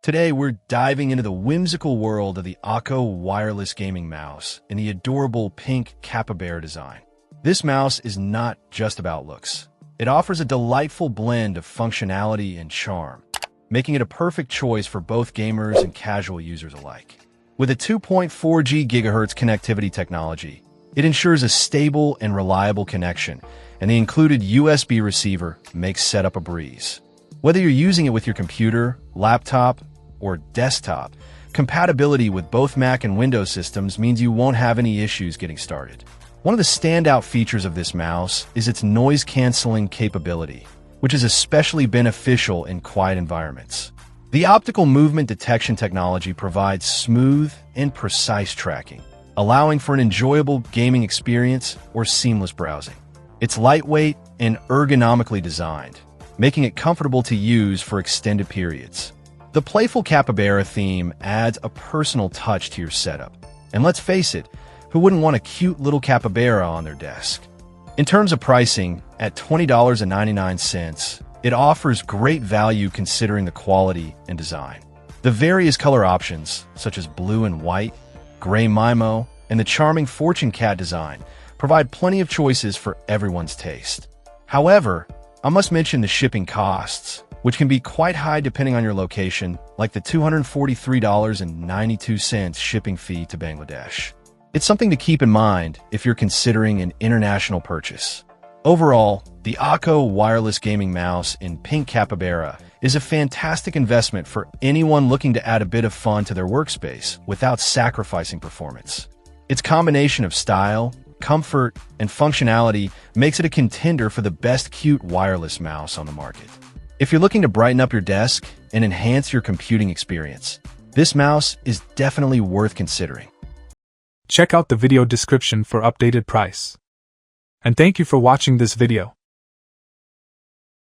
Today, we're diving into the whimsical world of the Akko wireless gaming mouse in the adorable pink Capybara design. This mouse is not just about looks. It offers a delightful blend of functionality and charm, making it a perfect choice for both gamers and casual users alike. With a 2.4 GHz connectivity technology, it ensures a stable and reliable connection, and the included USB receiver makes setup a breeze. Whether you're using it with your computer, laptop, or desktop, compatibility with both Mac and Windows systems means you won't have any issues getting started. One of the standout features of this mouse is its noise-canceling capability, which is especially beneficial in quiet environments. The optical movement detection technology provides smooth and precise tracking, allowing for an enjoyable gaming experience or seamless browsing. It's lightweight and ergonomically designed, making it comfortable to use for extended periods. The playful Capybara theme adds a personal touch to your setup. And let's face it, who wouldn't want a cute little capybara on their desk? In terms of pricing, at $20.99, it offers great value considering the quality and design. The various color options, such as blue and white, gray Mimo, and the charming fortune cat design, provide plenty of choices for everyone's taste. However, I must mention the shipping costs, which can be quite high depending on your location, like the $243.92 shipping fee to Bangladesh. It's something to keep in mind if you're considering an international purchase. Overall, the Akko wireless gaming mouse in pink Capybara is a fantastic investment for anyone looking to add a bit of fun to their workspace without sacrificing performance. Its combination of style, comfort, and functionality makes it a contender for the best cute wireless mouse on the market. If you're looking to brighten up your desk and enhance your computing experience, this mouse is definitely worth considering. Check out the video description for updated price. And thank you for watching this video.